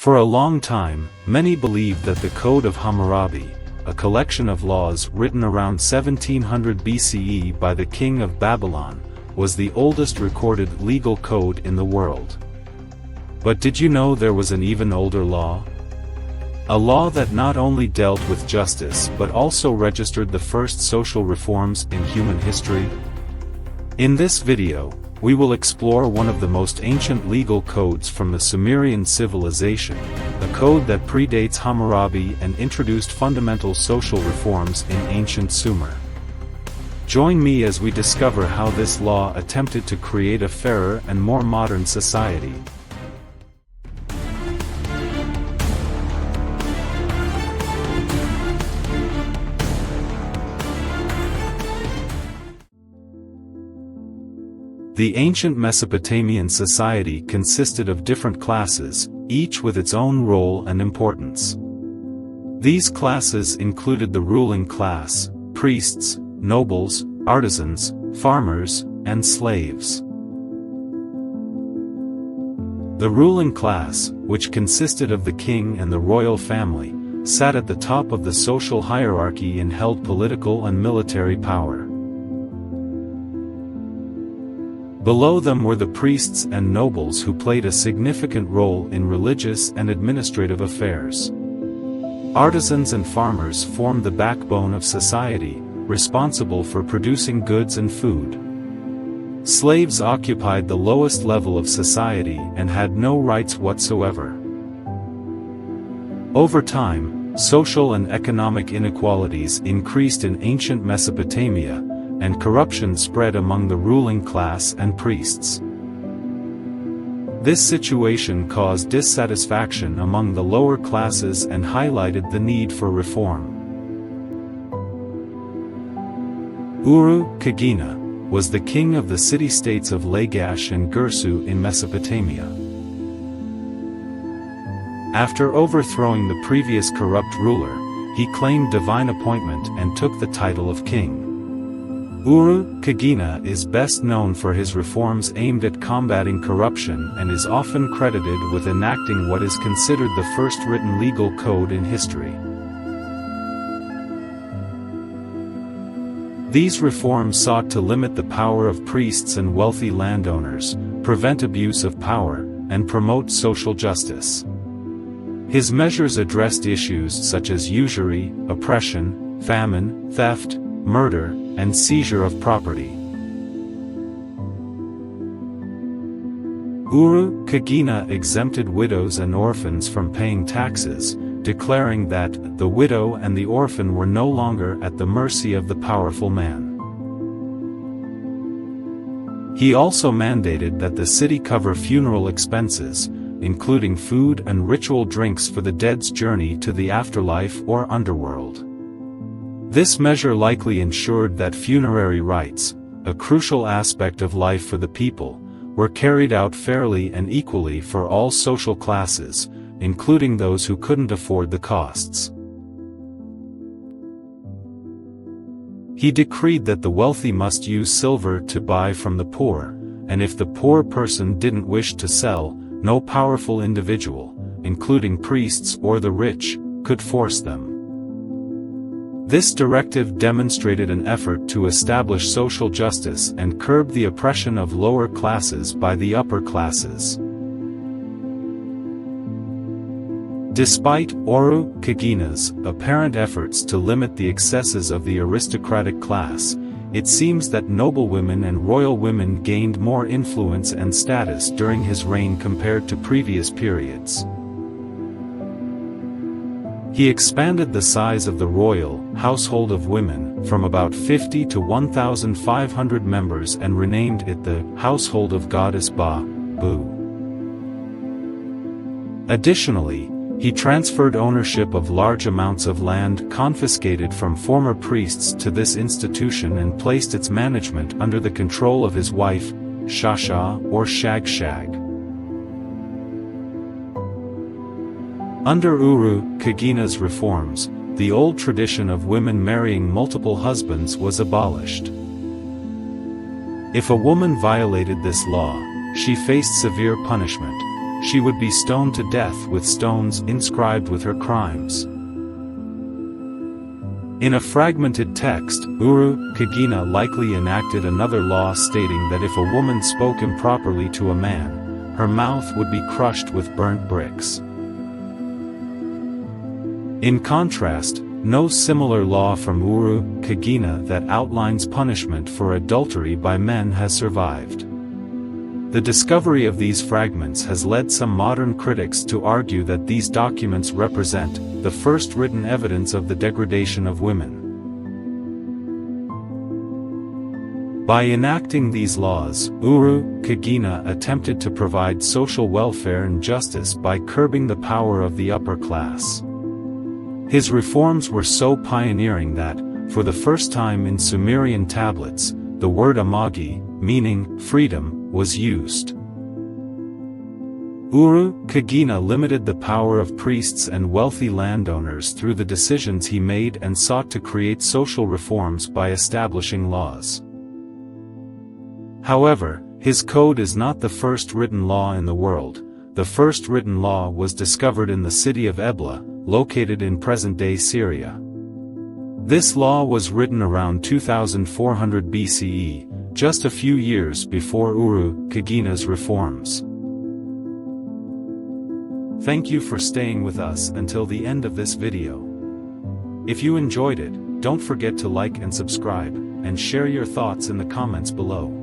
For a long time, many believed that the Code of Hammurabi, a collection of laws written around 1700 BCE by the king of Babylon, was the oldest recorded legal code in the world. But did you know there was an even older law? A law that not only dealt with justice but also registered the first social reforms in human history? In this video, we will explore one of the most ancient legal codes from the Sumerian civilization, a code that predates Hammurabi and introduced fundamental social reforms in ancient Sumer. Join me as we discover how this law attempted to create a fairer and more modern society. The ancient Mesopotamian society consisted of different classes, each with its own role and importance. These classes included the ruling class, priests, nobles, artisans, farmers, and slaves. The ruling class, which consisted of the king and the royal family, sat at the top of the social hierarchy and held political and military power. Below them were the priests and nobles who played a significant role in religious and administrative affairs. Artisans and farmers formed the backbone of society, responsible for producing goods and food. Slaves occupied the lowest level of society and had no rights whatsoever. Over time, social and economic inequalities increased in ancient Mesopotamia, and corruption spread among the ruling class and priests. This situation caused dissatisfaction among the lower classes and highlighted the need for reform. Urukagina was the king of the city-states of Lagash and Girsu in Mesopotamia. After overthrowing the previous corrupt ruler, he claimed divine appointment and took the title of king. Urukagina is best known for his reforms aimed at combating corruption and is often credited with enacting what is considered the first written legal code in history. These reforms sought to limit the power of priests and wealthy landowners, prevent abuse of power, and promote social justice. His measures addressed issues such as usury, oppression, famine, theft, murder, and seizure of property. Urukagina exempted widows and orphans from paying taxes, declaring that the widow and the orphan were no longer at the mercy of the powerful man. He also mandated that the city cover funeral expenses, including food and ritual drinks for the dead's journey to the afterlife or underworld. This measure likely ensured that funerary rites, a crucial aspect of life for the people, were carried out fairly and equally for all social classes, including those who couldn't afford the costs. He decreed that the wealthy must use silver to buy from the poor, and if the poor person didn't wish to sell, no powerful individual, including priests or the rich, could force them. This directive demonstrated an effort to establish social justice and curb the oppression of lower classes by the upper classes. Despite Urukagina's apparent efforts to limit the excesses of the aristocratic class, it seems that noblewomen and royal women gained more influence and status during his reign compared to previous periods. He expanded the size of the royal household of women from about 50 to 1,500 members and renamed it the household of goddess Ba-Bu. Additionally, he transferred ownership of large amounts of land confiscated from former priests to this institution and placed its management under the control of his wife, Shasha or Shag-Shag. Under Urukagina's reforms, the old tradition of women marrying multiple husbands was abolished. If a woman violated this law, she faced severe punishment, she would be stoned to death with stones inscribed with her crimes. In a fragmented text, Urukagina likely enacted another law stating that if a woman spoke improperly to a man, her mouth would be crushed with burnt bricks. In contrast, no similar law from Urukagina that outlines punishment for adultery by men has survived. The discovery of these fragments has led some modern critics to argue that these documents represent the first written evidence of the degradation of women. By enacting these laws, Urukagina attempted to provide social welfare and justice by curbing the power of the upper class. His reforms were so pioneering that, for the first time in Sumerian tablets, the word amagi, meaning freedom, was used. Urukagina limited the power of priests and wealthy landowners through the decisions he made and sought to create social reforms by establishing laws. However, his code is not the first written law in the world. The first written law was discovered in the city of Ebla, located in present-day Syria. This law was written around 2400 BCE, just a few years before Urukagina's reforms. Thank you for staying with us until the end of this video. If you enjoyed it, don't forget to like and subscribe, and share your thoughts in the comments below.